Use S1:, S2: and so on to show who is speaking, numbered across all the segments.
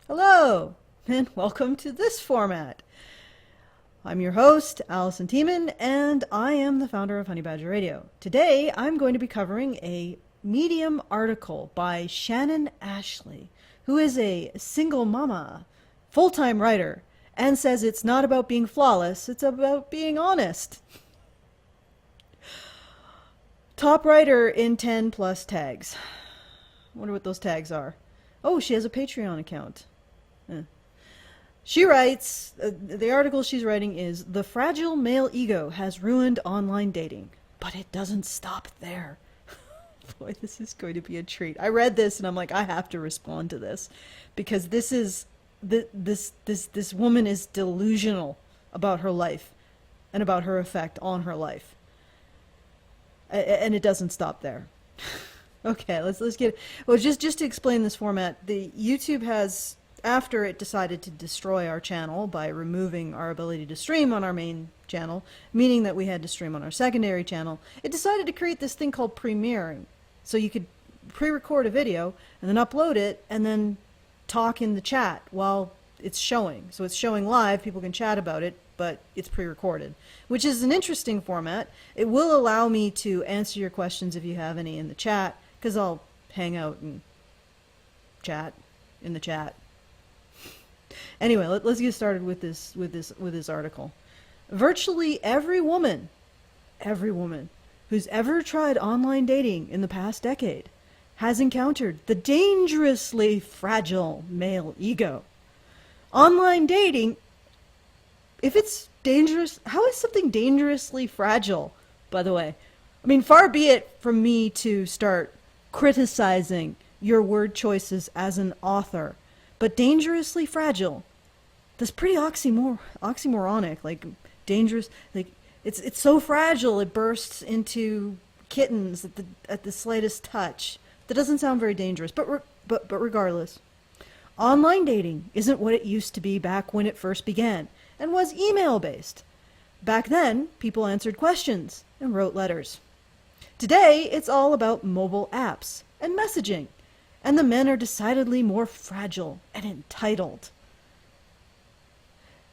S1: Hello, and welcome to this format. I'm your host, Alison Tiemann, and I am the founder of HoneyBadgerRadio. Today, I'm going to be covering a Medium article by Shannon Ashley, who is a single mama, full-time writer, and says it's not about being flawless, it's about being honest. Top writer in 10 plus tags. I wonder what those tags are. Oh, she has a Patreon account. She writes, the article she's writing is, "The fragile male ego has ruined online dating." But it doesn't stop there. Boy, this is going to be a treat. I read this and I'm like, I have to respond to this. Because this woman is delusional about her life and about her effect on her life. And it doesn't stop there. Okay, let's get it. Well, just to explain this format, the YouTube has, after it decided to destroy our channel by removing our ability to stream on our main channel, meaning that we had to stream on our secondary channel, it decided to create this thing called premiering. So you could pre-record a video and then upload it and then talk in the chat while it's showing. So it's showing live, people can chat about it, but it's pre-recorded, which is an interesting format. It will allow me to answer your questions if you have any in the chat, because I'll hang out and chat in the chat. Anyway, let's get started with this article. Virtually every woman who's ever tried online dating in the past decade has encountered the dangerously fragile male ego. Online dating, if it's dangerous, how is something dangerously fragile, by the way? I mean, far be it from me to start criticizing your word choices as an author, but dangerously fragile, that's pretty oxymoronic. Like, dangerous, like, it's so fragile it bursts into kittens at the slightest touch. That doesn't sound very dangerous, but regardless, online dating isn't what it used to be back when it first began and was email based. Back then, people answered questions and wrote letters. Today, it's all about mobile apps and messaging, and the men are decidedly more fragile and entitled.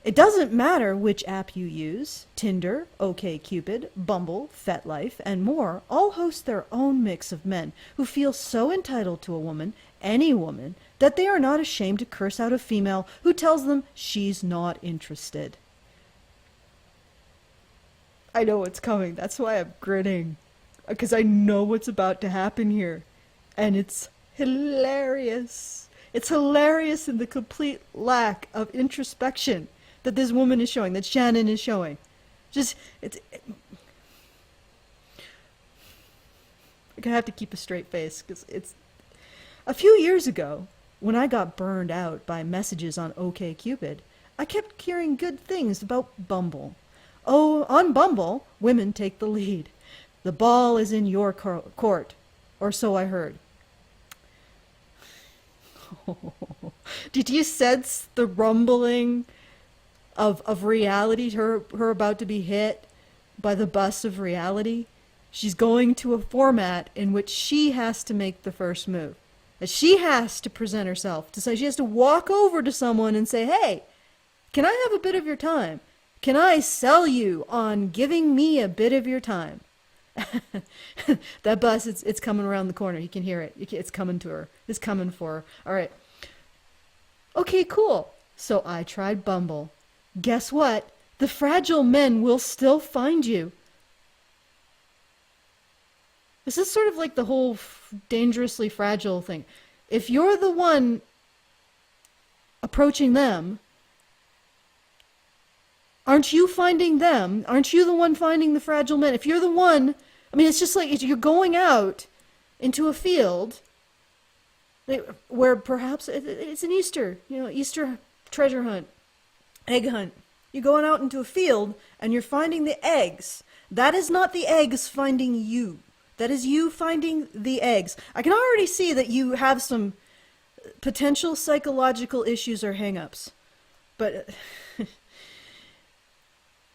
S1: It doesn't matter which app you use. Tinder, OkCupid, Bumble, FetLife, and more all host their own mix of men who feel so entitled to a woman, any woman, that they are not ashamed to curse out a female who tells them she's not interested. I know what's coming. That's why I'm grinning. Because I know what's about to happen here. And it's hilarious. It's hilarious in the complete lack of introspection that this woman is showing, that Shannon is showing. I'm gonna have to keep a straight face, because it's... A few years ago, when I got burned out by messages on OkCupid, I kept hearing good things about Bumble. Oh, on Bumble, women take the lead. The ball is in your court, or so I heard. Did you sense the rumbling of reality, her about to be hit by the bus of reality? She's going to a format in which she has to make the first move. She has to present herself, to say, she has to walk over to someone and say, "Hey, can I have a bit of your time? Can I sell you on giving me a bit of your time?" That bus, it's coming around the corner. You can hear it. It's coming to her. It's coming for her. All right. Okay, cool. So I tried Bumble. Guess what? The fragile men will still find you. This is sort of like the whole dangerously fragile thing. If you're the one approaching them, aren't you finding them? Aren't you the one finding the fragile men? If you're the one, I mean, it's just like you're going out into a field where perhaps it's an Easter treasure hunt, egg hunt. You're going out into a field and you're finding the eggs. That is not the eggs finding you. That is you finding the eggs. I can already see that you have some potential psychological issues or hang-ups. But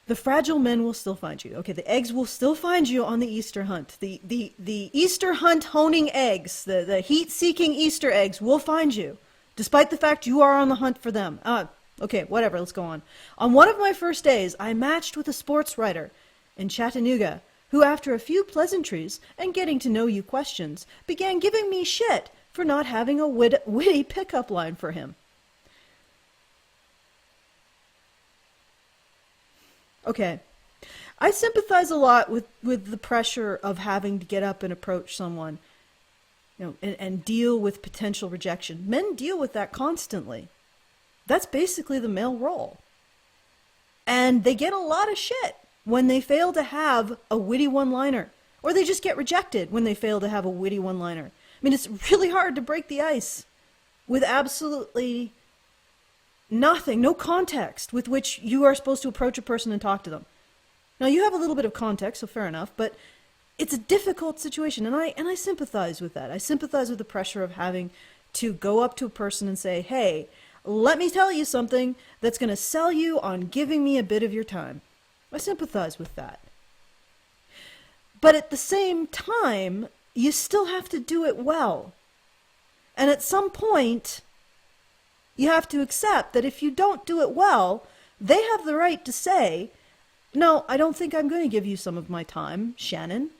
S1: the fragile men will still find you. Okay, the eggs will still find you on the Easter hunt. The Easter hunt honing eggs, the heat-seeking Easter eggs will find you. despite the fact you are on the hunt for them. Okay, whatever, let's go on. On one of my first days, I matched with a sports writer in Chattanooga, who after a few pleasantries and getting to know you questions, began giving me shit for not having a witty pickup line for him. Okay. I sympathize a lot with the pressure of having to get up and approach someone, and deal with potential rejection. Men deal with that constantly. That's basically the male role. And they get a lot of shit when they fail to have a witty one-liner, or they just get rejected when they fail to have a witty one-liner. I mean, it's really hard to break the ice with absolutely nothing, no context with which you are supposed to approach a person and talk to them. Now, you have a little bit of context, so fair enough, but it's a difficult situation, and I sympathize with that. I sympathize with the pressure of having to go up to a person and say, hey, let me tell you something that's going to sell you on giving me a bit of your time. I sympathize with that. But at the same time, you still have to do it well. And at some point, you have to accept that if you don't do it well, they have the right to say, no, I don't think I'm going to give you some of my time, Shannon,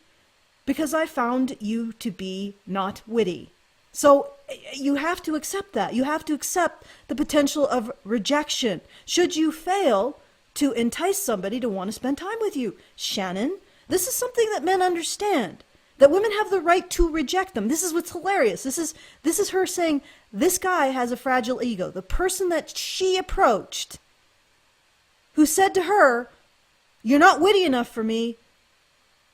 S1: because I found you to be not witty. So you have to accept that. You have to accept the potential of rejection. Should you fail to entice somebody to want to spend time with you, Shannon, this is something that men understand, that women have the right to reject them. This is what's hilarious. This is her saying, this guy has a fragile ego. The person that she approached, who said to her, you're not witty enough for me,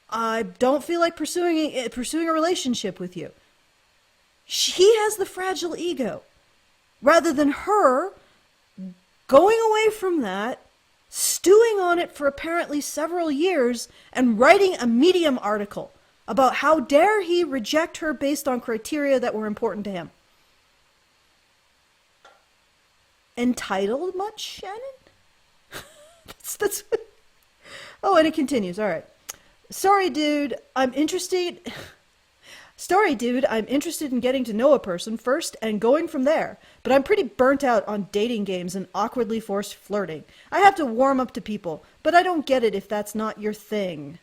S1: I don't feel like pursuing a relationship with you. He has the fragile ego. Rather than her going away from that, stewing on it for apparently several years, and writing a Medium article about how dare he reject her based on criteria that were important to him. Entitled much, Shannon? that's Oh, and it continues. All right. Sorry, dude, I'm interested in getting to know a person first and going from there. But I'm pretty burnt out on dating games and awkwardly forced flirting. I have to warm up to people, but I don't get it if that's not your thing.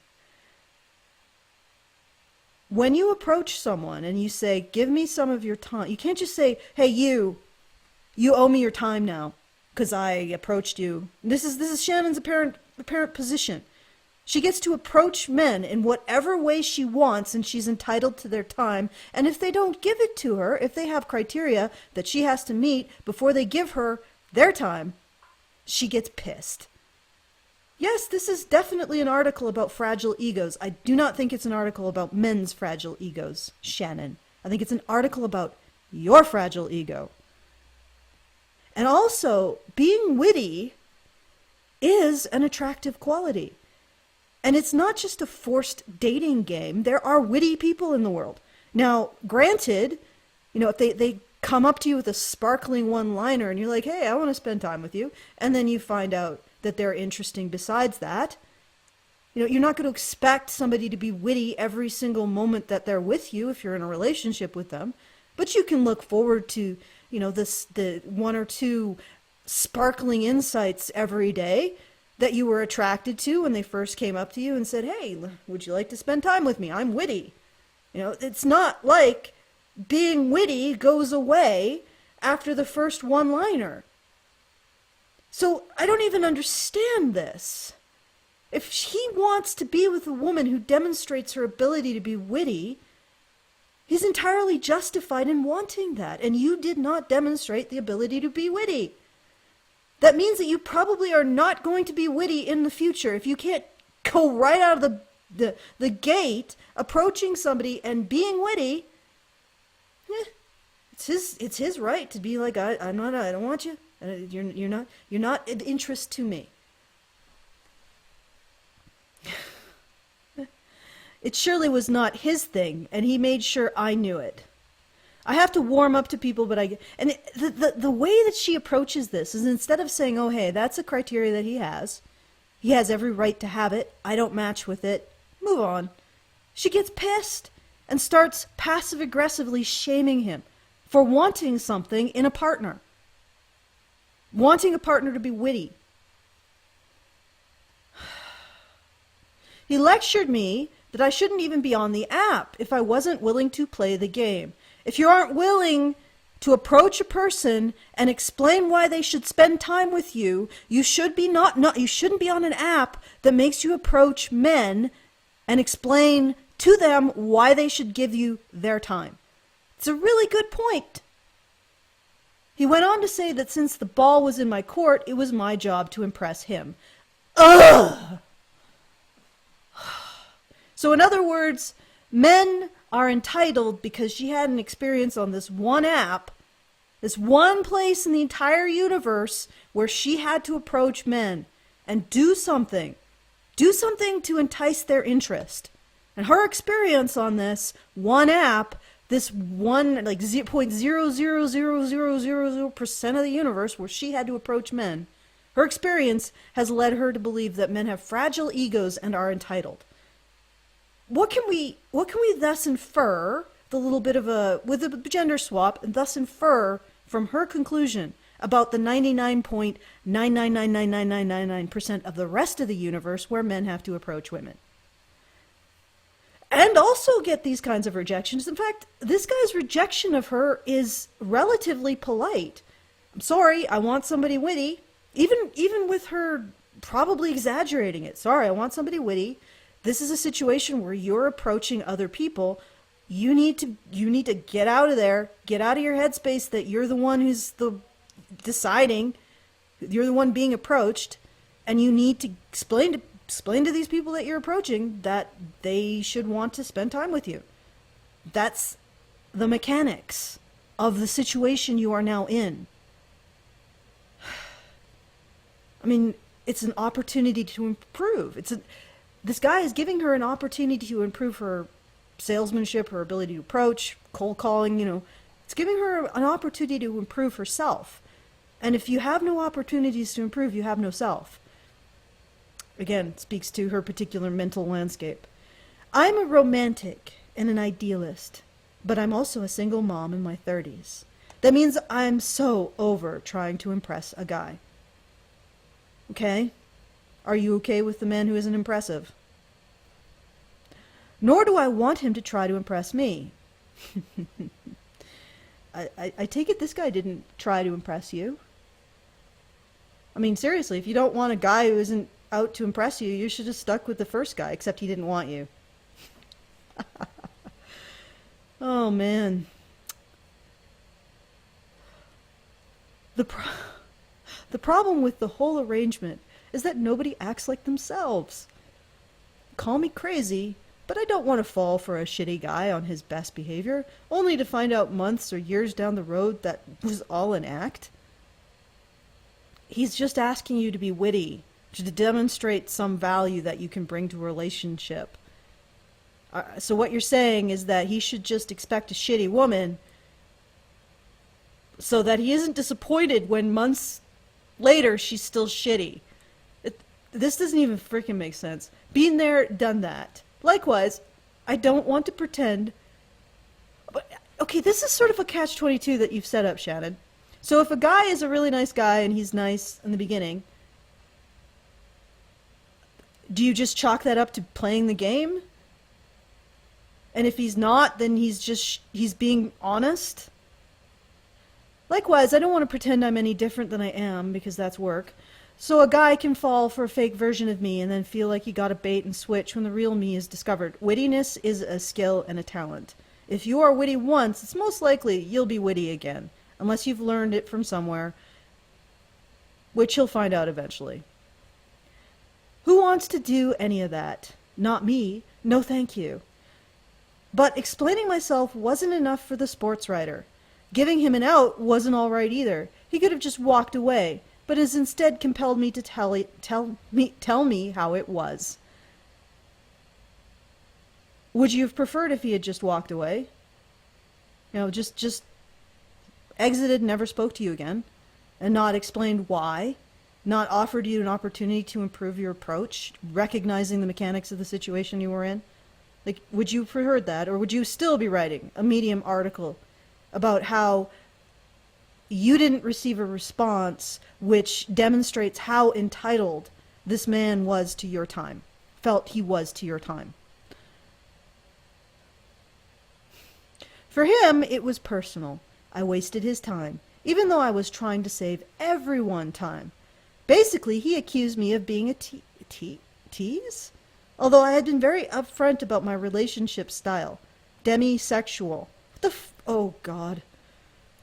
S1: When you approach someone and you say, give me some of your time, you can't just say, hey, you owe me your time now because I approached you. This is Shannon's apparent position. She gets to approach men in whatever way she wants, and she's entitled to their time. And if they don't give it to her, if they have criteria that she has to meet before they give her their time, she gets pissed. Yes, this is definitely an article about fragile egos. I do not think it's an article about men's fragile egos, Shannon. I think it's an article about your fragile ego. And also, being witty is an attractive quality. And it's not just a forced dating game. There are witty people in the world. Now, granted, if they come up to you with a sparkling one-liner and you're like, hey, I want to spend time with you, and then you find out that they're interesting besides that, you're not going to expect somebody to be witty every single moment that they're with you if you're in a relationship with them. But you can look forward to, the one or two sparkling insights every day that you were attracted to when they first came up to you and said, hey, would you like to spend time with me? I'm witty. It's not like being witty goes away after the first one-liner. So I don't even understand this. If he wants to be with a woman who demonstrates her ability to be witty, he's entirely justified in wanting that. And you did not demonstrate the ability to be witty. That means that you probably are not going to be witty in the future. If you can't go right out of the gate approaching somebody and being witty, it's his right to be like, I don't want you. You're not of interest to me. It surely was not his thing, and he made sure I knew it. I have to warm up to people, but the way that she approaches this is instead of saying, oh, hey, that's a criteria that he has every right to have it, I don't match with it, move on. She gets pissed and starts passive-aggressively shaming him for wanting something in a partner. Wanting a partner to be witty. He lectured me that I shouldn't even be on the app if I wasn't willing to play the game. If you aren't willing to approach a person and explain why they should spend time with you, you should be you shouldn't be on an app that makes you approach men and explain to them why they should give you their time. It's a really good point. He went on to say that since the ball was in my court, it was my job to impress him. Ugh! So in other words, men are entitled because she had an experience on this one app, this one place in the entire universe where she had to approach men and do something to entice their interest. And her experience on this one app, this one, like 0.0000000% of the universe where she had to approach men, her experience has led her to believe that men have fragile egos and are entitled. What can we thus infer, with a gender swap, and thus infer from her conclusion about the 99.9999999% of the rest of the universe where men have to approach women? And also get these kinds of rejections. In fact, this guy's rejection of her is relatively polite. I'm sorry, I want somebody witty. Even with her probably exaggerating it. Sorry, I want somebody witty. This is a situation where you're approaching other people. You need to get out of there, get out of your headspace that you're the one who's deciding, you're the one being approached, and you need to explain to these people that you're approaching that they should want to spend time with you. That's the mechanics of the situation you are now in. I mean, it's an opportunity to improve. This guy is giving her an opportunity to improve her salesmanship, her ability to approach, cold calling, It's giving her an opportunity to improve herself. And if you have no opportunities to improve, you have no self. Again, speaks to her particular mental landscape. I'm a romantic and an idealist, but I'm also a single mom in my 30s. That means I'm so over trying to impress a guy. Okay? Are you okay with the man who isn't impressive? Nor do I want him to try to impress me. I take it this guy didn't try to impress you. I mean, seriously, if you don't want a guy who isn't out to impress you, you should have stuck with the first guy, except he didn't want you. Oh, man. The problem with the whole arrangement is that nobody acts like themselves. Call me crazy, but I don't want to fall for a shitty guy on his best behavior, only to find out months or years down the road that was all an act. He's just asking you to be witty, to demonstrate some value that you can bring to a relationship. So what you're saying is that he should just expect a shitty woman so that he isn't disappointed when months later she's still shitty. This doesn't even freaking make sense. Been there, done that. Likewise, I don't want to pretend... But, okay, this is sort of a catch-22 that you've set up, Shannon. So if a guy is a really nice guy and he's nice in the beginning, do you just chalk that up to playing the game? And if he's not, then he's being honest? Likewise, I don't want to pretend I'm any different than I am, because that's work. So a guy can fall for a fake version of me and then feel like he got a bait and switch when the real me is discovered. Wittiness is a skill and a talent. If you are witty once, it's most likely you'll be witty again, unless you've learned it from somewhere, which you'll find out eventually. Who wants to do any of that? Not me. No, thank you. But explaining myself wasn't enough for the sports writer. Giving him an out wasn't all right either. He could have just walked away, but has instead compelled me to tell me how it was. Would you have preferred if he had just walked away? Just exited, never spoke to you again, and not explained why, not offered you an opportunity to improve your approach, recognizing the mechanics of the situation you were in? Like, would you have preferred that, or would you still be writing a Medium article about how you didn't receive a response which demonstrates how entitled this man was to your time, felt he was to your time. For him, it was personal. I wasted his time, even though I was trying to save everyone time. Basically, he accused me of being a tease? Although I had been very upfront about my relationship style. Demisexual. Oh, God.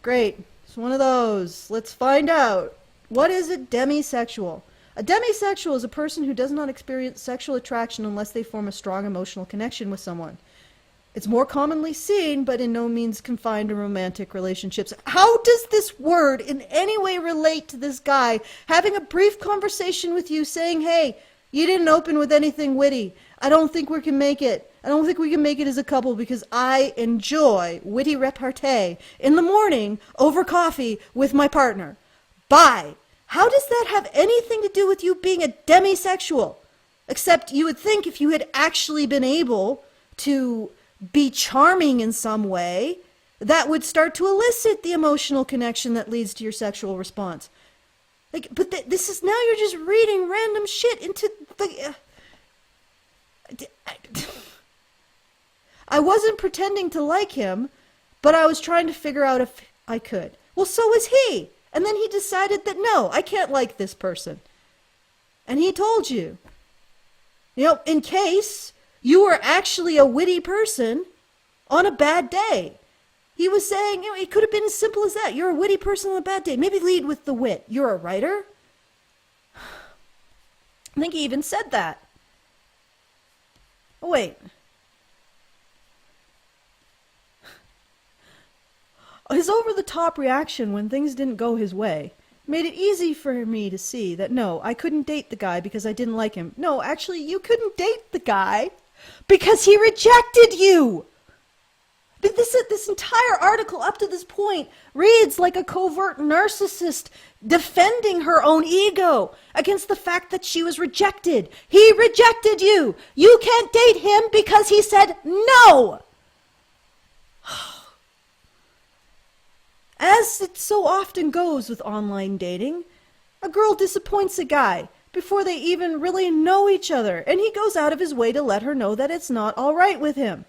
S1: Great. It's one of those. Let's find out. What is a demisexual? A demisexual is a person who does not experience sexual attraction unless they form a strong emotional connection with someone. It's more commonly seen, but in no means confined to romantic relationships. How does this word in any way relate to this guy having a brief conversation with you saying, hey, you didn't open with anything witty. I don't think we can make it. I don't think we can make it as a couple because I enjoy witty repartee in the morning over coffee with my partner. Bye. How does that have anything to do with you being a demisexual? Except you would think if you had actually been able to be charming in some way, that would start to elicit the emotional connection that leads to your sexual response. But this is now you're just reading random shit into the... I wasn't pretending to like him, but I was trying to figure out if I could. Well, so was he. And then he decided that, no, I can't like this person. And he told you. In case you were actually a witty person on a bad day. He was saying, it could have been as simple as that. You're a witty person on a bad day. Maybe lead with the wit. You're a writer? I think he even said that. Oh, wait. His over-the-top reaction when things didn't go his way made it easy for me to see that, no, I couldn't date the guy because I didn't like him. No, actually, you couldn't date the guy because he rejected you. But this entire article up to this point reads like a covert narcissist defending her own ego against the fact that she was rejected. He rejected you. You can't date him because he said no. As it so often goes with online dating, a girl disappoints a guy before they even really know each other, and he goes out of his way to let her know that it's not all right with him.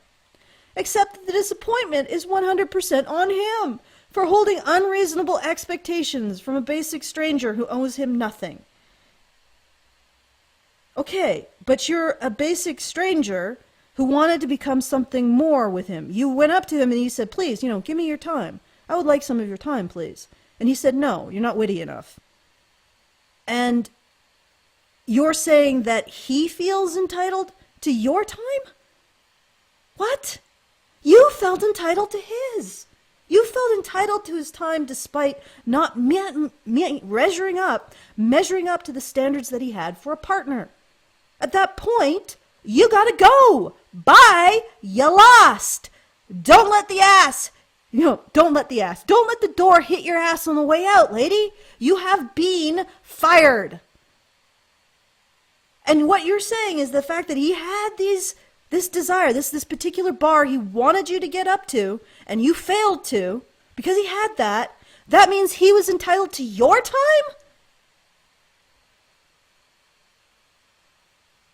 S1: Except that the disappointment is 100% on him for holding unreasonable expectations from a basic stranger who owes him nothing. Okay, but you're a basic stranger who wanted to become something more with him. You went up to him and you said, please, give me your time. I would like some of your time, please. And he said, no, you're not witty enough. And you're saying that he feels entitled to your time? What? You felt entitled to his. You felt entitled to his time despite not measuring up to the standards that he had for a partner. At that point, you gotta go. Bye. You lost. Don't let the door hit your ass on the way out, lady. You have been fired. And what you're saying is the fact that he had this desire, this particular bar he wanted you to get up to, and you failed to, because he had that means he was entitled to your time?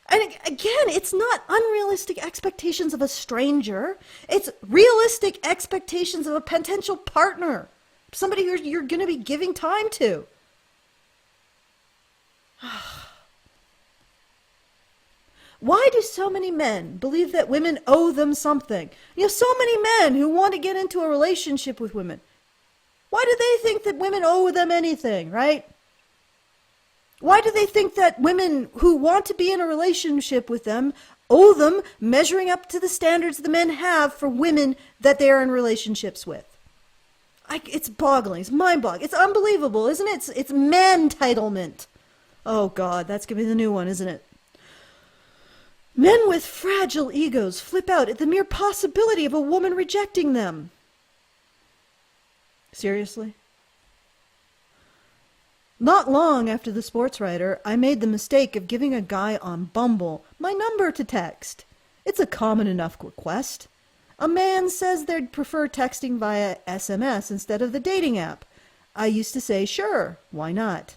S1: And again, it's not unrealistic expectations of a stranger. It's realistic expectations of a potential partner. Somebody who you're going to be giving time to. Why do so many men believe that women owe them something? So many men who want to get into a relationship with women. Why do they think that women owe them anything, right? Why do they think that women who want to be in a relationship with them owe them measuring up to the standards the men have for women that they're in relationships with? It's boggling. It's mind-boggling. It's unbelievable, isn't it? It's man-titlement. Oh, God, that's going to be the new one, isn't it? Men with fragile egos flip out at the mere possibility of a woman rejecting them. Seriously? Not long after the sports writer, I made the mistake of giving a guy on Bumble my number to text. It's a common enough request. A man says they'd prefer texting via SMS instead of the dating app. I used to say, sure, why not?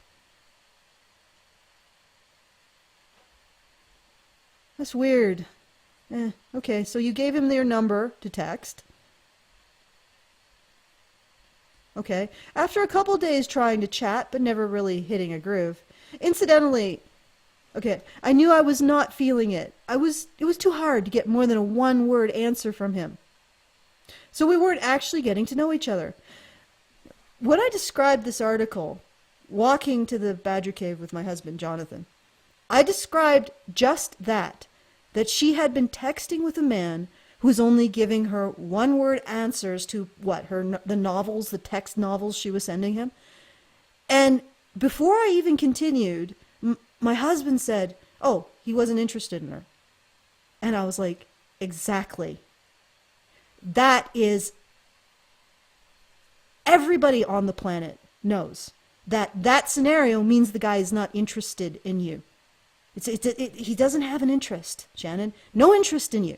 S1: That's weird. Okay, so you gave him their number to text. Okay. After a couple days trying to chat, but never really hitting a groove. Incidentally, okay, I knew I was not feeling it. It was too hard to get more than a one-word answer from him. So we weren't actually getting to know each other. When I described this article, walking to the Badger Cave with my husband, Jonathan, I described just that she had been texting with a man who's only giving her one-word answers to the novels, the text novels she was sending him. And before I even continued, my husband said, oh, he wasn't interested in her. And I was like, exactly. That is, everybody on the planet knows that scenario means the guy is not interested in you. He doesn't have an interest, Shannon. No interest in you.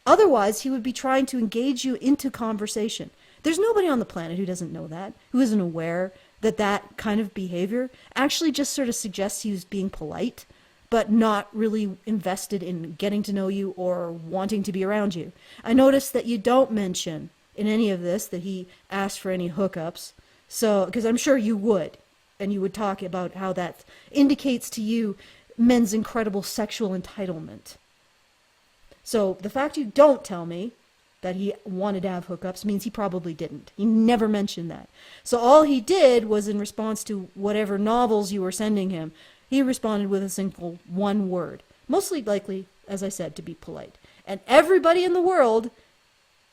S1: Otherwise, he would be trying to engage you into conversation. There's nobody on the planet who doesn't know that, who isn't aware that kind of behavior actually just sort of suggests he was being polite, but not really invested in getting to know you or wanting to be around you. I noticed that you don't mention in any of this that he asked for any hookups, so because I'm sure you would, and you would talk about how that indicates to you men's incredible sexual entitlement. So the fact you don't tell me that he wanted to have hookups means he probably didn't. He never mentioned that. So all he did was, in response to whatever novels you were sending him, he responded with a single one word. Mostly likely, as I said, to be polite. And everybody in the world,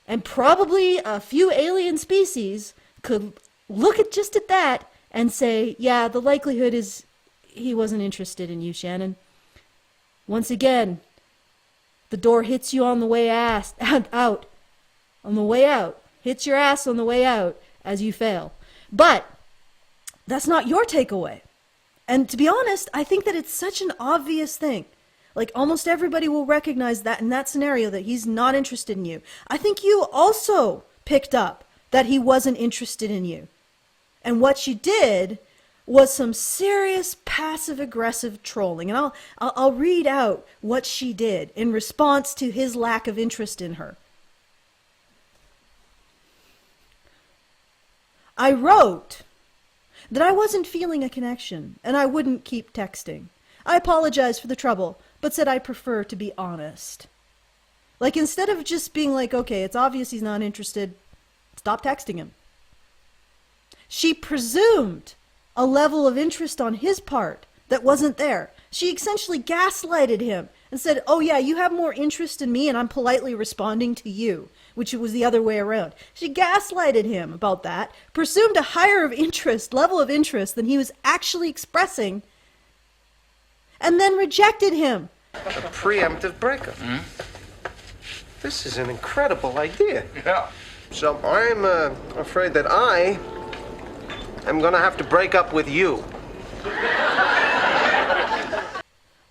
S1: and probably a few alien species, could look at that and say, yeah, the likelihood is he wasn't interested in you, Shannon. Once again, the door hits you on the way out. On the way out. Hits your ass on the way out as you fail. But that's not your takeaway. And to be honest, I think that it's such an obvious thing. Like almost everybody will recognize that in that scenario that he's not interested in you. I think you also picked up that he wasn't interested in you. And what she did was some serious passive-aggressive trolling. And I'll read out what she did in response to his lack of interest in her. I wrote that I wasn't feeling a connection and I wouldn't keep texting. I apologized for the trouble, but said I prefer to be honest. Like, instead of just being like, okay, it's obvious he's not interested, stop texting him. She presumed a level of interest on his part that wasn't there. She essentially gaslighted him and said, oh yeah, you have more interest in me and I'm politely responding to you, which was the other way around. She gaslighted him about that, presumed a higher level of interest than he was actually expressing, and then rejected him.
S2: A preemptive breakup. Mm-hmm. This is an incredible idea.
S3: Yeah.
S2: So I'm afraid that I am going to have to break up with you.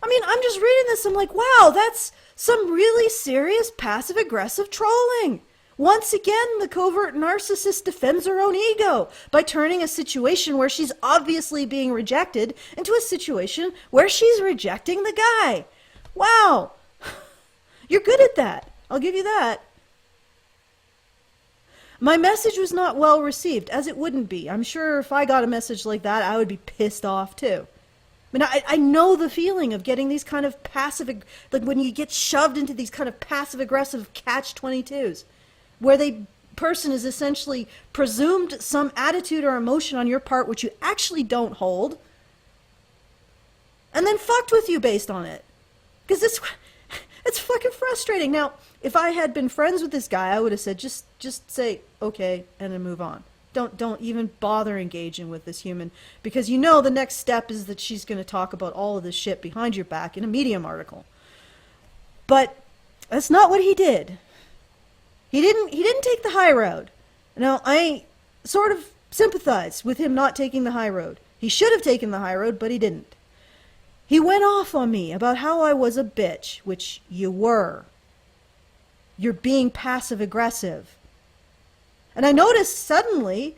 S1: I mean, I'm just reading this, I'm like, wow, that's some really serious passive-aggressive trolling. Once again, the covert narcissist defends her own ego by turning a situation where she's obviously being rejected into a situation where she's rejecting the guy. Wow. You're good at that. I'll give you that. My message was not well received, as it wouldn't be. I'm sure if I got a message like that, I would be pissed off too. I mean, I know the feeling of getting these kind of like when you get shoved into these kind of passive-aggressive catch-22s, where the person is essentially presumed some attitude or emotion on your part which you actually don't hold, and then fucked with you based on it. Because it's fucking frustrating. Now, if I had been friends with this guy, I would have said, just say, okay, and then move on. Don't even bother engaging with this human, because you know the next step is that she's going to talk about all of this shit behind your back in a Medium article. But that's not what he did. He didn't take the high road. Now, I sort of sympathize with him not taking the high road. He should have taken the high road, but he didn't. He went off on me about how I was a bitch, which you were. You're being passive aggressive. And I noticed suddenly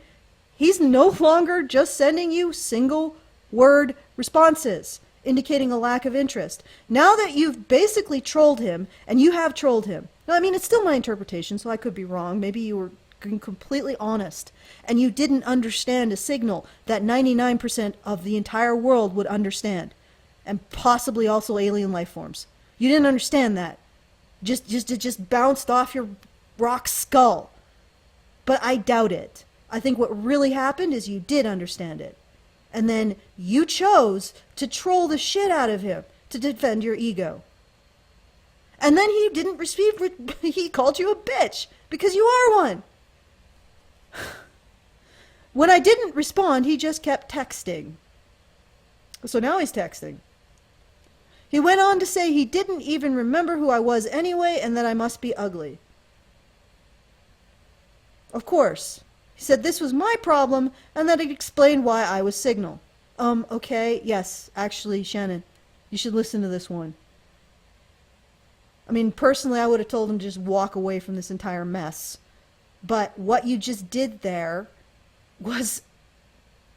S1: he's no longer just sending you single word responses, indicating a lack of interest. Now that you've basically trolled him, and you have trolled him. Now, I mean, it's still my interpretation, so I could be wrong. Maybe you were being completely honest, and you didn't understand a signal that 99% of the entire world would understand, and possibly also alien life forms. You didn't understand that. It just bounced off your rock skull. But I doubt it. I think what really happened is you did understand it. And then you chose to troll the shit out of him to defend your ego. And then he didn't receive, he called you a bitch because you are one. When I didn't respond, he just kept texting. So now he's texting. He went on to say he didn't even remember who I was anyway and that I must be ugly. Of course. He said this was my problem and that it explained why I was signal. Okay, yes, actually, Shannon, you should listen to this one. I mean, personally, I would have told him to just walk away from this entire mess. But what you just did there was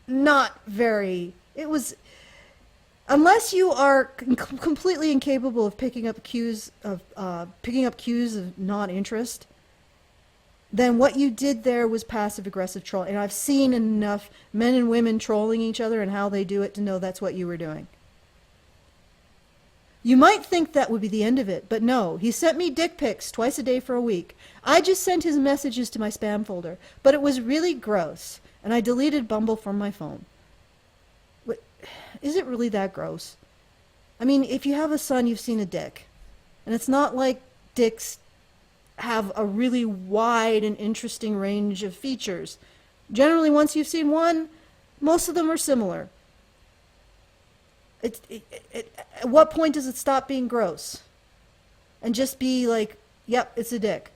S1: not very... It was... Unless you are completely incapable of picking up cues of non-interest, then what you did there was passive-aggressive trolling. And I've seen enough men and women trolling each other and how they do it to know that's what you were doing. You might think that would be the end of it, but no. He sent me dick pics twice a day for a week. I just sent his messages to my spam folder, but it was really gross, and I deleted Bumble from my phone. Is it really that gross? I mean, if you have a son, you've seen a dick. And it's not like dicks have a really wide and interesting range of features. Generally, once you've seen one, most of them are similar. At what point does it stop being gross? And just be like, yep, it's a dick.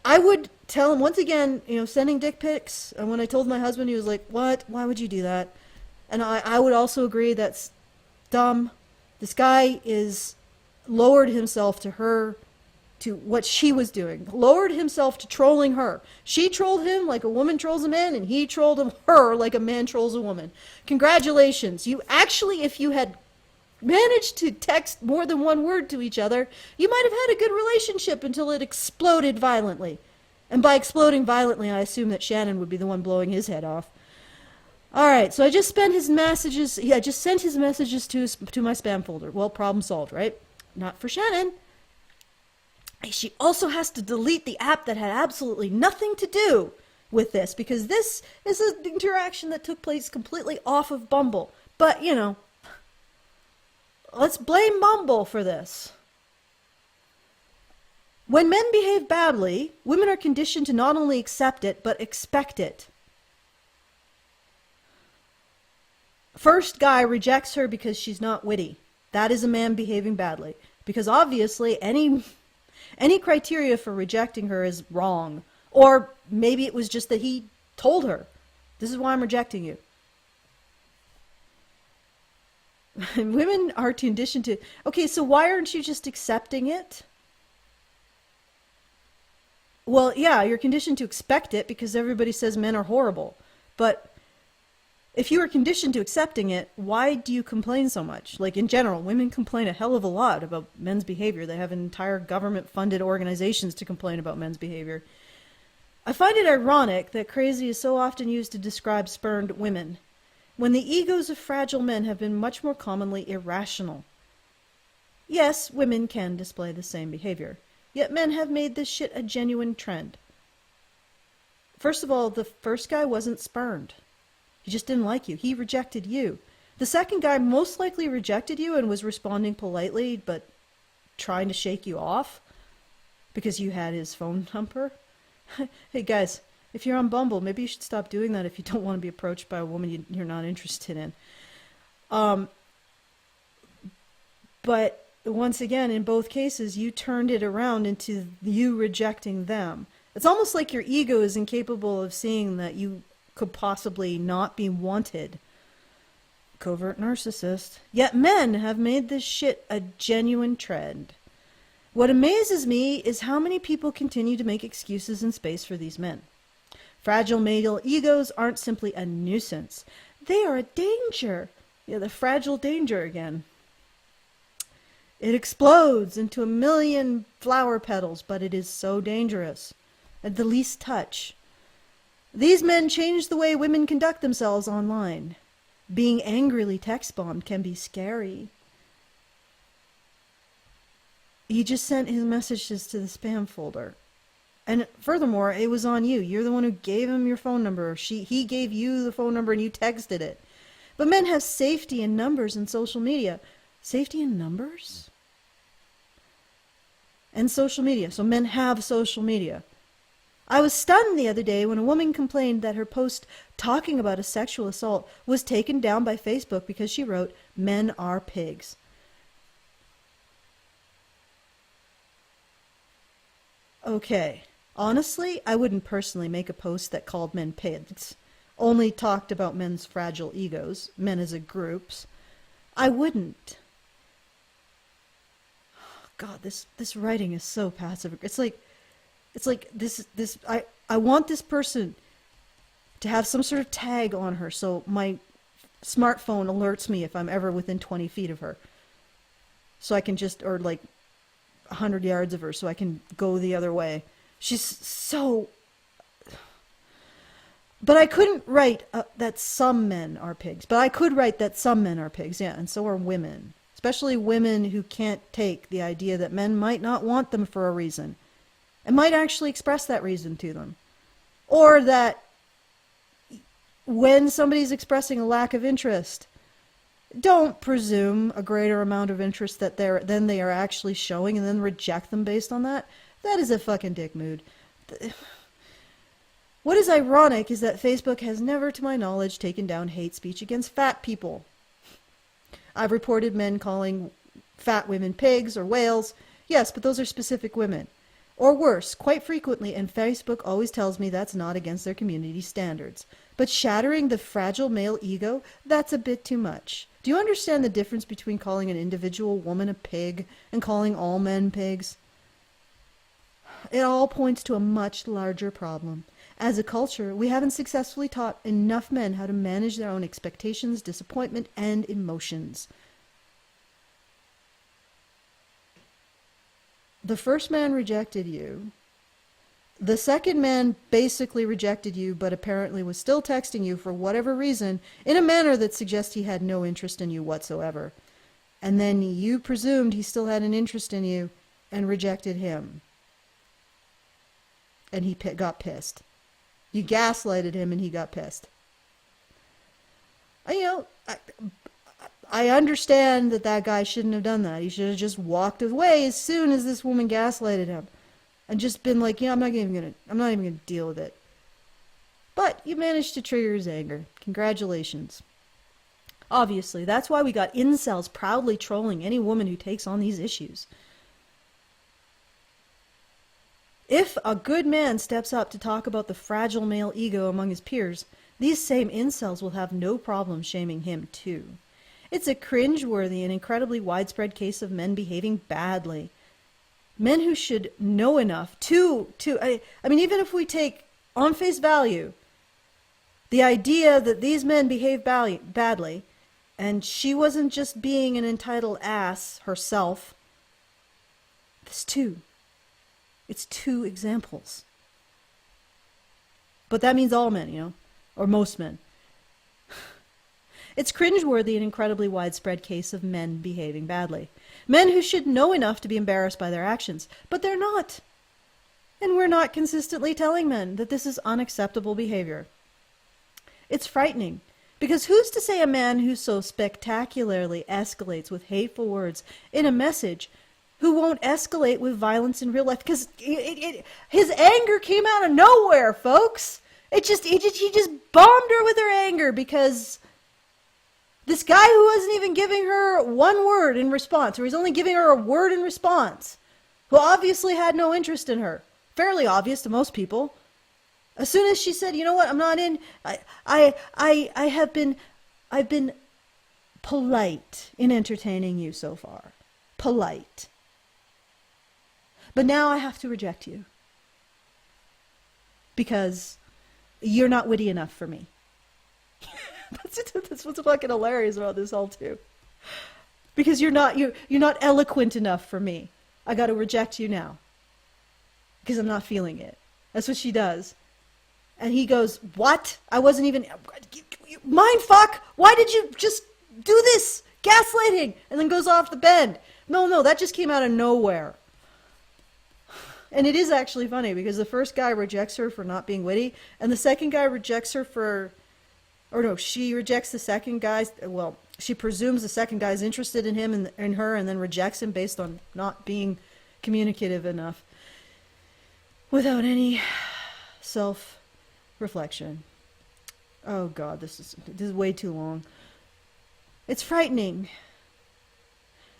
S1: I would tell him, once again, sending dick pics. And when I told my husband, he was like, what? Why would you do that? And I would also agree that's dumb. This guy is lowered himself to her, to what she was doing. Lowered himself to trolling her. She trolled him like a woman trolls a man, and he trolled her like a man trolls a woman. Congratulations. You actually, if you had managed to text more than one word to each other, you might have had a good relationship until it exploded violently. And by exploding violently, I assume that Shannon would be the one blowing his head off. All right, so I just sent his messages to my spam folder. Well, problem solved, right? Not for Shannon. She also has to delete the app that had absolutely nothing to do with this, because this is an interaction that took place completely off of Bumble. But, let's blame Bumble for this. When men behave badly, women are conditioned to not only accept it, but expect it. First guy rejects her because she's not witty. That is a man behaving badly. Because obviously any criteria for rejecting her is wrong. Or maybe it was just that he told her, this is why I'm rejecting you. Women are conditioned to, okay, so why aren't you just accepting it? Well, yeah, you're conditioned to expect it because everybody says men are horrible. But if you are conditioned to accepting it, why do you complain so much? Like, in general, women complain a hell of a lot about men's behavior. They have entire government-funded organizations to complain about men's behavior. I find it ironic that crazy is so often used to describe spurned women, when the egos of fragile men have been much more commonly irrational. Yes, women can display the same behavior, yet men have made this shit a genuine trend. First of all, the first guy wasn't spurned. He just didn't like you. He rejected you. The second guy most likely rejected you and was responding politely, but trying to shake you off because you had his phone number. Hey guys, if you're on Bumble, maybe you should stop doing that if you don't want to be approached by a woman you're not interested in. But once again, in both cases, you turned it around into you rejecting them. It's almost like your ego is incapable of seeing that you could possibly not be wanted. Covert narcissist. Yet men have made this shit a genuine trend. What amazes me is how many people continue to make excuses in space for these men. Fragile male egos aren't simply a nuisance. They are a danger. Yeah, the fragile danger again. It explodes into a million flower petals, but it is so dangerous. At the least touch. These men change the way women conduct themselves online. Being angrily text-bombed can be scary. He just sent his messages to the spam folder. And furthermore, it was on you. You're the one who gave him your phone number. He gave you the phone number and you texted it. But men have safety in numbers in social media. Safety in numbers? And social media. So men have social media. I was stunned the other day when a woman complained that her post talking about a sexual assault was taken down by Facebook because she wrote, "Men are pigs." Okay. Honestly, I wouldn't personally make a post that called men pigs, only talked about men's fragile egos, men as a groups. I wouldn't. God, this writing is so passive. It's like this I want this person to have some sort of tag on her so my smartphone alerts me if I'm ever within 20 feet of her. So I can just, or like 100 yards of her so I can go the other way. She's so... But I couldn't write that some men are pigs. But I could write that some men are pigs, yeah, and so are women. Especially women who can't take the idea that men might not want them for a reason. And might actually express that reason to them. Or that when somebody's expressing a lack of interest, don't presume a greater amount of interest than they are actually showing and then reject them based on that. That is a fucking dick mood. What is ironic is that Facebook has never, to my knowledge, taken down hate speech against fat people. I've reported men calling fat women pigs or whales. Yes, but those are specific women. Or worse, quite frequently, and Facebook always tells me that's not against their community standards. But shattering the fragile male ego, that's a bit too much. Do you understand the difference between calling an individual woman a pig and calling all men pigs? It all points to a much larger problem. As a culture, we haven't successfully taught enough men how to manage their own expectations, disappointment, and emotions. The first man rejected you. The second man basically rejected you, but apparently was still texting you for whatever reason in a manner that suggests he had no interest in you whatsoever. And then you presumed he still had an interest in you and rejected him. And he got pissed. You gaslighted him and he got pissed. I understand that guy shouldn't have done that. He should have just walked away as soon as this woman gaslighted him. And just been like, I'm not even gonna deal with it. But you managed to trigger his anger. Congratulations. Obviously, that's why we got incels proudly trolling any woman who takes on these issues. If a good man steps up to talk about the fragile male ego among his peers, these same incels will have no problem shaming him too. It's a cringeworthy and incredibly widespread case of men behaving badly. Men who should know enough I mean, even if we take on face value the idea that these men behave badly, and she wasn't just being an entitled ass herself, it's two examples. But that means all men, or most men. It's cringeworthy and incredibly widespread case of men behaving badly. Men who should know enough to be embarrassed by their actions, but they're not. And we're not consistently telling men that this is unacceptable behavior. It's frightening, because who's to say a man who so spectacularly escalates with hateful words in a message who won't escalate with violence in real life? Because his anger came out of nowhere, folks. He just bombed her with her anger because this guy who wasn't even giving her one word in response, or he's only giving her a word in response, who obviously had no interest in her. Fairly obvious to most people. As soon as she said, "You know what, I'm not in," I've been polite in entertaining you so far. Polite. But now I have to reject you. Because you're not witty enough for me. That's what's fucking hilarious about this all too. Because you're not eloquent enough for me. I got to reject you now. Because I'm not feeling it. That's what she does. And he goes, what? I wasn't even... Mindfuck! Why did you just do this? Gaslighting! And then goes off the bend. No, that just came out of nowhere. And it is actually funny because the first guy rejects her for not being witty, and the second guy rejects her for... Or no, she rejects the second guy's... Well, she presumes the second guy's interested in him and in her, and then rejects him based on not being communicative enough. Without any self-reflection. Oh God, this is way too long. It's frightening.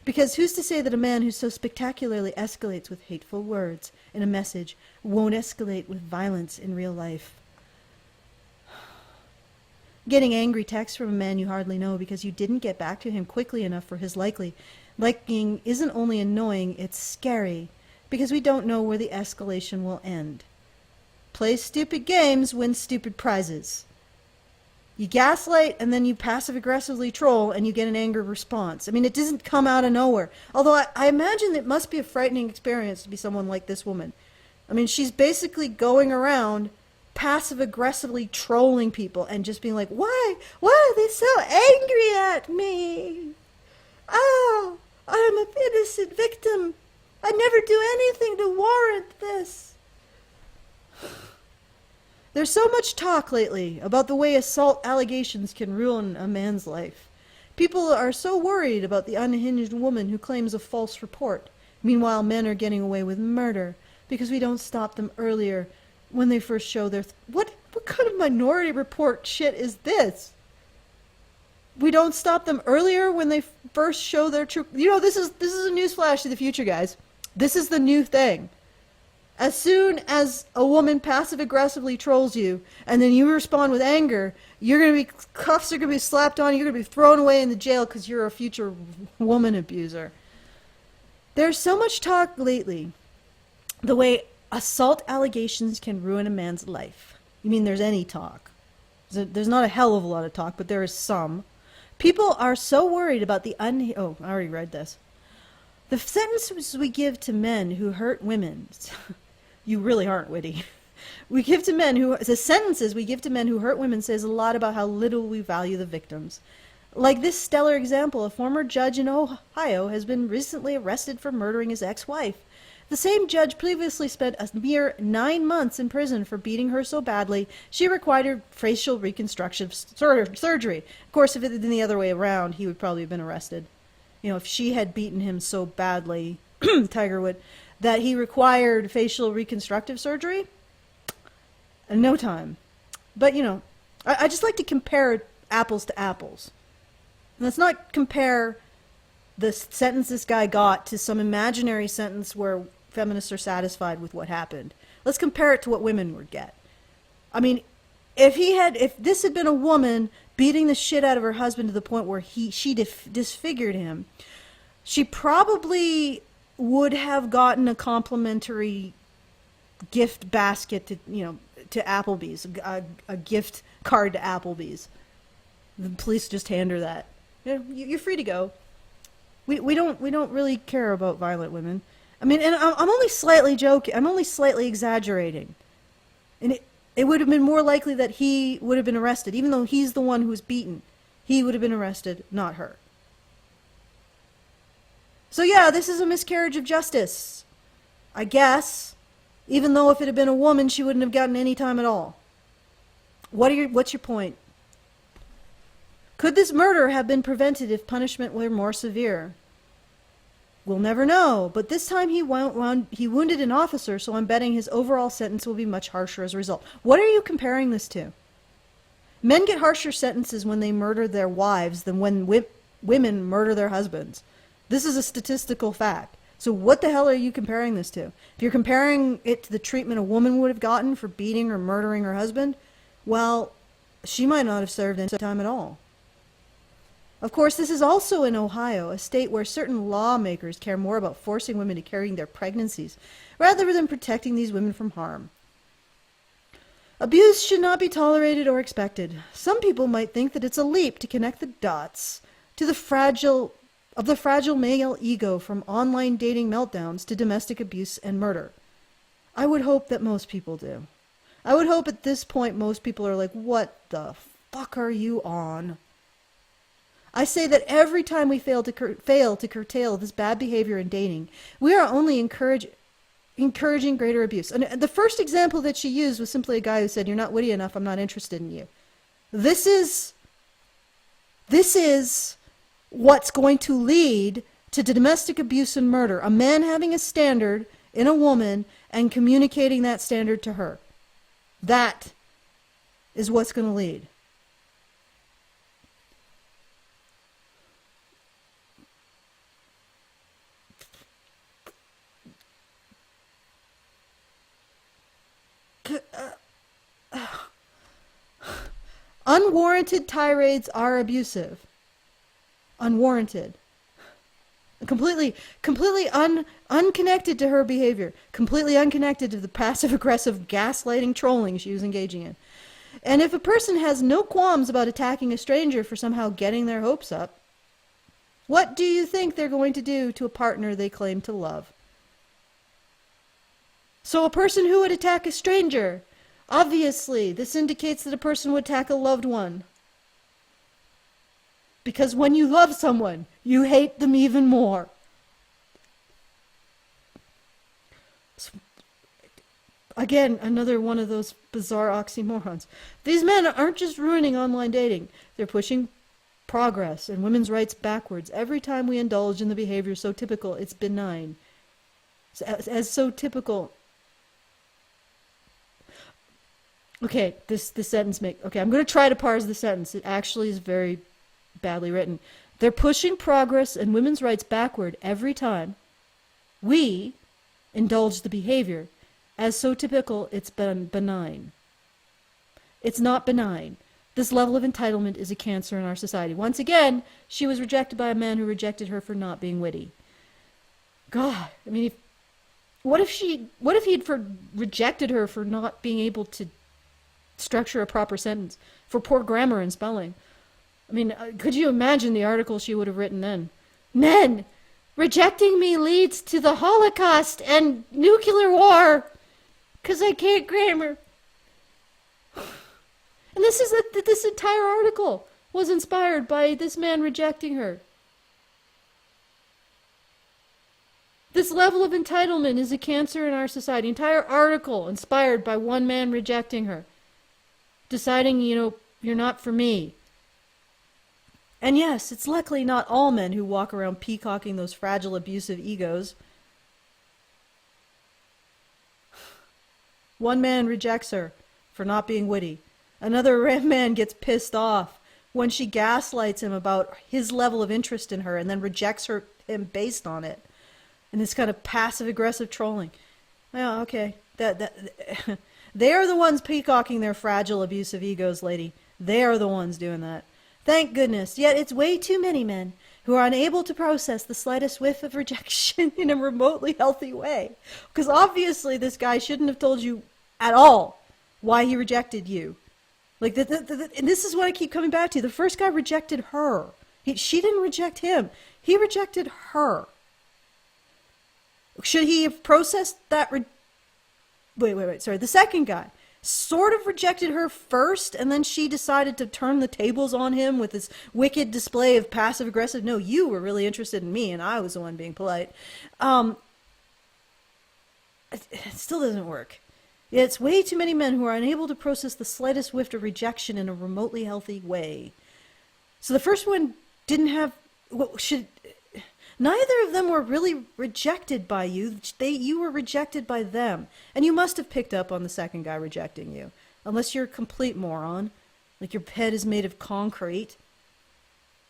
S1: Because who's to say that a man who so spectacularly escalates with hateful words in a message won't escalate with violence in real life? Getting angry texts from a man you hardly know because you didn't get back to him quickly enough for his liking isn't only annoying, it's scary. Because we don't know where the escalation will end. Play stupid games, win stupid prizes. You gaslight and then you passive-aggressively troll and you get an anger response. I mean, it doesn't come out of nowhere. Although I imagine it must be a frightening experience to be someone like this woman. I mean, she's basically going around passive-aggressively trolling people and just being like, why are they so angry at me? Oh, I'm an innocent victim. I never do anything to warrant this. There's so much talk lately about the way assault allegations can ruin a man's life. People are so worried about the unhinged woman who claims a false report. Meanwhile, men are getting away with murder because we don't stop them earlier when they first show their... What kind of Minority Report shit is this? We don't stop them earlier when they first show their true... You know, this is a newsflash to the future, guys. This is the new thing. As soon as a woman passive-aggressively trolls you, and then you respond with anger, cuffs are going to be slapped on you, you're going to be thrown away in the jail because you're a future woman abuser. There's so much talk lately, the way assault allegations can ruin a man's life. You mean there's any talk? There's not a hell of a lot of talk, but there is some. People are so worried about the Oh, I already read this. The sentences we give to men who hurt women... You really aren't witty. The sentences we give to men who hurt women says a lot about how little we value the victims. Like this stellar example, a former judge in Ohio has been recently arrested for murdering his ex-wife. The same judge previously spent a mere 9 months in prison for beating her so badly she required facial reconstructive surgery. Of course, if it had been the other way around, he would probably have been arrested. You know, if she had beaten him so badly, Tiger would... that he required facial reconstructive surgery? In no time. But, you know, I just like to compare apples to apples. And let's not compare the sentence this guy got to some imaginary sentence where feminists are satisfied with what happened. Let's compare it to what women would get. I mean, if this had been a woman beating the shit out of her husband to the point where she disfigured him, she probably would have gotten a complimentary gift basket to Applebee's, a gift card to Applebee's. The police just hand her that. You know, you're free to go. We don't really care about violent women. I mean, and I'm only slightly joking. I'm only slightly exaggerating. And it would have been more likely that he would have been arrested, even though he's the one who was beaten. He would have been arrested, not her. So yeah, this is a miscarriage of justice, I guess. Even though if it had been a woman, she wouldn't have gotten any time at all. What's your point? Could this murder have been prevented if punishment were more severe? We'll never know, but this time he wounded an officer, so I'm betting his overall sentence will be much harsher as a result. What are you comparing this to? Men get harsher sentences when they murder their wives than when women murder their husbands. This is a statistical fact. So what the hell are you comparing this to? If you're comparing it to the treatment a woman would have gotten for beating or murdering her husband, well, she might not have served any time at all. Of course, this is also in Ohio, a state where certain lawmakers care more about forcing women to carry their pregnancies rather than protecting these women from harm. Abuse should not be tolerated or expected. Some people might think that it's a leap to connect the dots to the fragile male ego from online dating meltdowns to domestic abuse and murder. I would hope that most people do. I would hope at this point most people are like, what the fuck are you on? I say that every time we fail to curtail this bad behavior in dating, we are only encouraging greater abuse. And the first example that she used was simply a guy who said, "You're not witty enough, I'm not interested in you." This is what's going to lead to domestic abuse and murder. A man having a standard in a woman and communicating that standard to her. That is what's going to lead. Unwarranted tirades are abusive. Unwarranted. Completely unconnected to her behavior. Completely unconnected to the passive-aggressive gaslighting trolling she was engaging in. And if a person has no qualms about attacking a stranger for somehow getting their hopes up, what do you think they're going to do to a partner they claim to love? So a person who would attack a stranger, obviously, this indicates that a person would attack a loved one. Because when you love someone, you hate them even more. Again, another one of those bizarre oxymorons. These men aren't just ruining online dating. They're pushing progress and women's rights backwards every time we indulge in the behavior so typical it's benign. As so typical. Okay, this sentence okay, I'm going to try to parse the sentence. It actually is very badly written. They're pushing progress and women's rights backward every time we indulge the behavior. As so typical, it's benign. It's not benign. This level of entitlement is a cancer in our society. Once again, she was rejected by a man who rejected her for not being witty. God, I mean, what if he had rejected her for not being able to structure a proper sentence, for poor grammar and spelling? I mean, could you imagine the article she would have written then? Men, rejecting me leads to the Holocaust and nuclear war because I can't grammar. And this entire article was inspired by this man rejecting her. This level of entitlement is a cancer in our society. Entire article inspired by one man rejecting her. Deciding, you're not for me. And yes, it's luckily not all men who walk around peacocking those fragile, abusive egos. One man rejects her for not being witty. Another man gets pissed off when she gaslights him about his level of interest in her and then rejects him based on it. And this kind of passive-aggressive trolling. Oh, okay. They are the ones peacocking their fragile, abusive egos, lady. They are the ones doing that. Thank goodness. Yet it's way too many men who are unable to process the slightest whiff of rejection in a remotely healthy way. Because obviously this guy shouldn't have told you at all why he rejected you. Like, and this is what I keep coming back to. The first guy rejected her. She didn't reject him. He rejected her. Should he have processed that? Wait. Sorry. The second guy sort of rejected her first, and then she decided to turn the tables on him with this wicked display of passive-aggressive, no, you were really interested in me, and I was the one being polite. It still doesn't work. It's way too many men who are unable to process the slightest whiff of rejection in a remotely healthy way. So the first one didn't have... Neither of them were really rejected by you. You were rejected by them. And you must have picked up on the second guy rejecting you. Unless you're a complete moron. Like your head is made of concrete.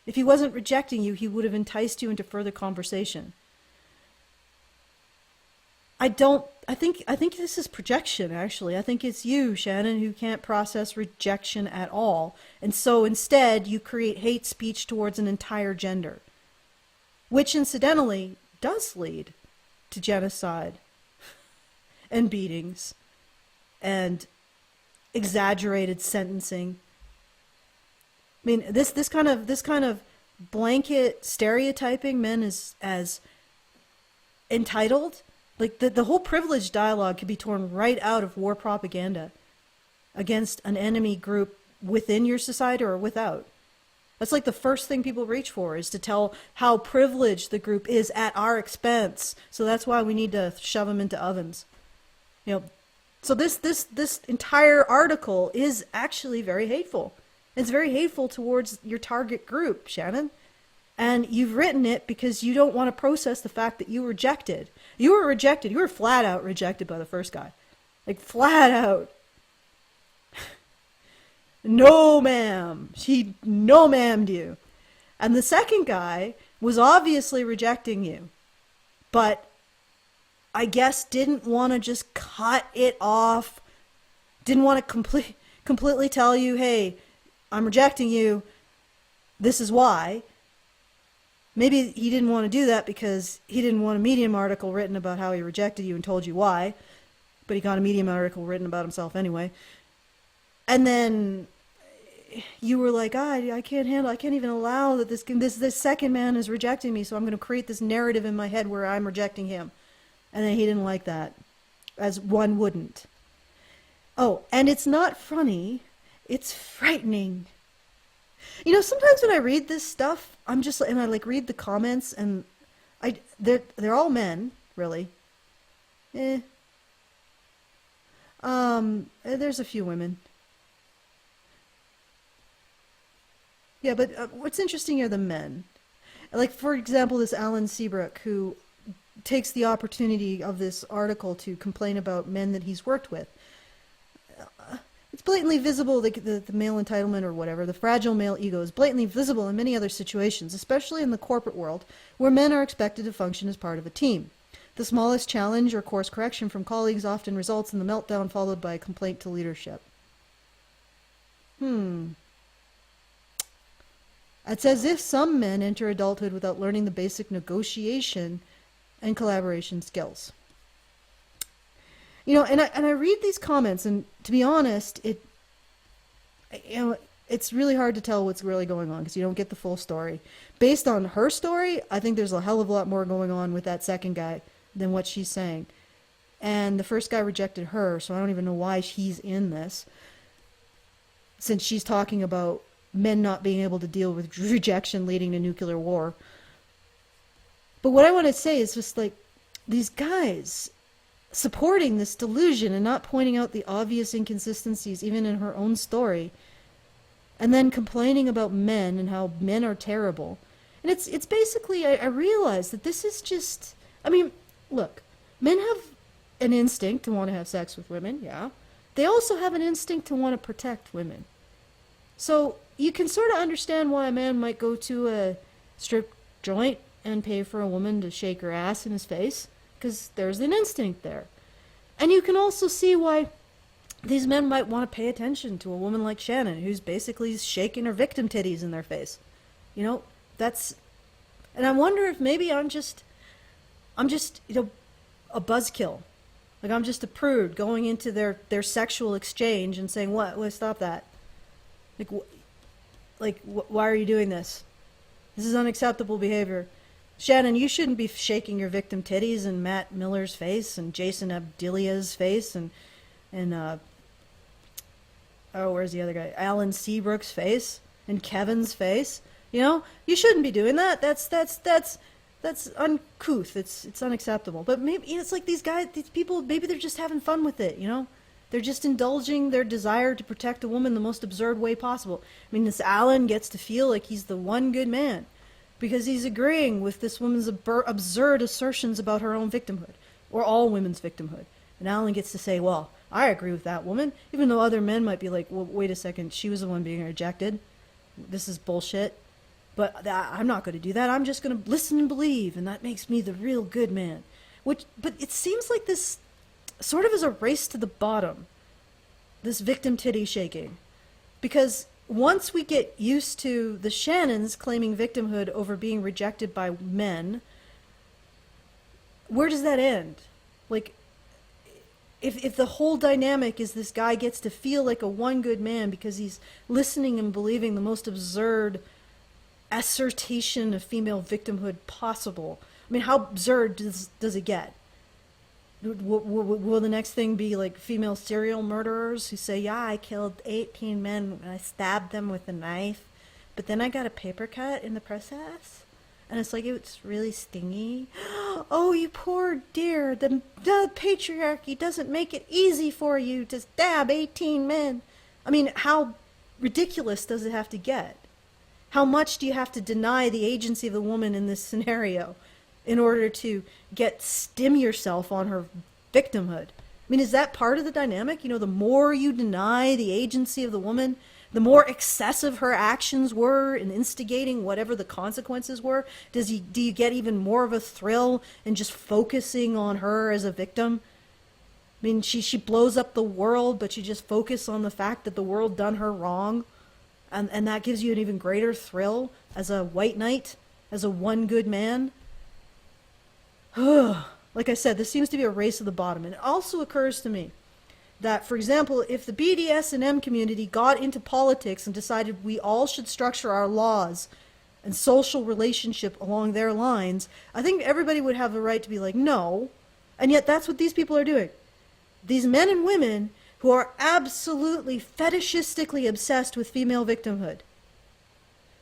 S1: If he wasn't rejecting you, he would have enticed you into further conversation. I think this is projection, actually. I think it's you, Shannon, who can't process rejection at all. And so instead, you create hate speech towards an entire gender, which incidentally does lead to genocide and beatings and exaggerated sentencing. I mean, this kind of blanket stereotyping men as entitled. Like, the whole privilege dialogue could be torn right out of war propaganda against an enemy group within your society or without. That's like the first thing people reach for, is to tell how privileged the group is at our expense. So that's why we need to shove them into ovens. You know, so this entire article is actually very hateful. It's very hateful towards your target group, Shannon. And you've written it because you don't want to process the fact that you were rejected. You were rejected. You were flat out rejected by the first guy. Like, flat out. No, ma'am. She no ma'amed you. And the second guy was obviously rejecting you. But I guess didn't want to just cut it off. Didn't want to completely tell you, hey, I'm rejecting you. This is why. Maybe he didn't want to do that because he didn't want a Medium article written about how he rejected you and told you why. But he got a Medium article written about himself anyway. And then you were like, I can't even allow that this second man is rejecting me, so I'm going to create this narrative in my head where I'm rejecting him. And then he didn't like that, as one wouldn't. Oh, and it's not funny, it's frightening. You know, sometimes when I read this stuff, I read the comments, and they're all men, really. There's a few women. Yeah, but what's interesting are the men. Like, for example, this Alan Seabrook, who takes the opportunity of this article to complain about men that he's worked with. It's blatantly visible, the male entitlement or whatever, the fragile male ego is blatantly visible in many other situations, especially in the corporate world, where men are expected to function as part of a team. The smallest challenge or course correction from colleagues often results in the meltdown followed by a complaint to leadership. It's as if some men enter adulthood without learning the basic negotiation and collaboration skills. You know, and I read these comments, and to be honest, it's really hard to tell what's really going on because you don't get the full story. Based on her story, I think there's a hell of a lot more going on with that second guy than what she's saying. And the first guy rejected her, so I don't even know why she's in this, since she's talking about men not being able to deal with rejection leading to nuclear war. But what I want to say is just like, these guys supporting this delusion and not pointing out the obvious inconsistencies even in her own story, and then complaining about men and how men are terrible. And it's basically, I realize that this is just, I mean, look, men have an instinct to want to have sex with women, yeah. They also have an instinct to want to protect women. So you can sort of understand why a man might go to a strip joint and pay for a woman to shake her ass in his face, because there's an instinct there. And you can also see why these men might want to pay attention to a woman like Shannon, who's basically shaking her victim titties in their face. You know, that's... And I wonder if maybe I'm just, you know, a buzzkill. Like, I'm just a prude going into their sexual exchange and saying, what? Well, stop that. Why are you doing this? This is unacceptable behavior. Shannon, you shouldn't be shaking your victim titties in Matt Miller's face and Jason Abdilia's face and where's the other guy? Alan Seabrook's face and Kevin's face. You know, you shouldn't be doing that. That's uncouth. It's unacceptable. But maybe it's like these people, maybe they're just having fun with it, you know? They're just indulging their desire to protect a woman the most absurd way possible. I mean, this Alan gets to feel like he's the one good man because he's agreeing with this woman's absurd assertions about her own victimhood, or all women's victimhood. And Alan gets to say, well, I agree with that woman, even though other men might be like, well, wait a second, she was the one being rejected. This is bullshit. But I'm not going to do that. I'm just going to listen and believe, and that makes me the real good man. But it seems like this sort of is a race to the bottom, this victim titty shaking. Because once we get used to the Shannons claiming victimhood over being rejected by men, where does that end? Like, if the whole dynamic is this guy gets to feel like a one good man because he's listening and believing the most absurd assertion of female victimhood possible. I mean, how absurd does it get? Will the next thing be like female serial murderers who say, yeah, I killed 18 men and I stabbed them with a knife, but then I got a paper cut in the process? And it's like, it's really stingy. Oh, you poor dear. The patriarchy doesn't make it easy for you to stab 18 men. I mean, how ridiculous does it have to get? How much do you have to deny the agency of the woman in this scenario in order to stim yourself on her victimhood? I mean, is that part of the dynamic? You know, the more you deny the agency of the woman, the more excessive her actions were in instigating whatever the consequences were. Do you get even more of a thrill in just focusing on her as a victim? I mean, she blows up the world, but you just focus on the fact that the world done her wrong. And that gives you an even greater thrill as a white knight, as a one good man. Like I said, this seems to be a race to the bottom. And it also occurs to me that, for example, if the BDSM community got into politics and decided we all should structure our laws and social relationship along their lines, I think everybody would have the right to be like, no. And yet that's what these people are doing. These men and women who are absolutely fetishistically obsessed with female victimhood.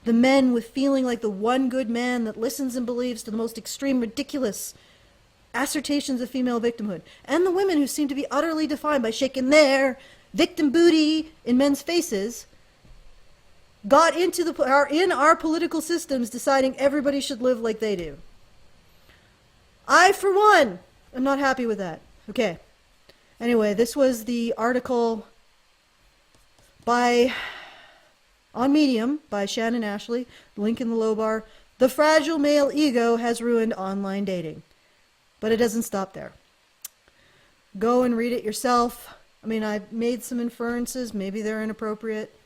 S1: The men with feeling like the one good man that listens and believes to the most extreme, ridiculous assertions of female victimhood, and the women who seem to be utterly defined by shaking their victim booty in men's faces, got into in our political systems deciding everybody should live like they do. I, for one, am not happy with that. Okay. Anyway, this was the article on Medium by Shannon Ashley, link in the low bar. The fragile male ego has ruined online dating. But it doesn't stop there. Go and read it yourself. I mean, I've made some inferences. Maybe they're inappropriate.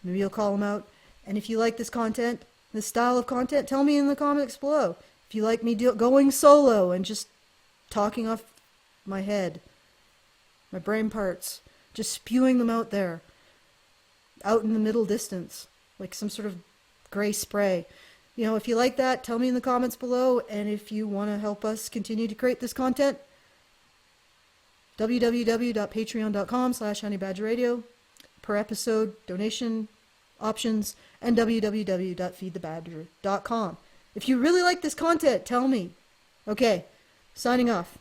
S1: Maybe you'll call them out. And if you like this content, this style of content, tell me in the comments below. If you like me going solo and just talking off my head, my brain parts, just spewing them out there, out in the middle distance, like some sort of gray spray. You know, if you like that, tell me in the comments below. And if you want to help us continue to create this content, www.patreon.com/HoneyBadgerRadio, per episode donation options, and www.feedthebadger.com. If you really like this content, tell me. Okay, signing off.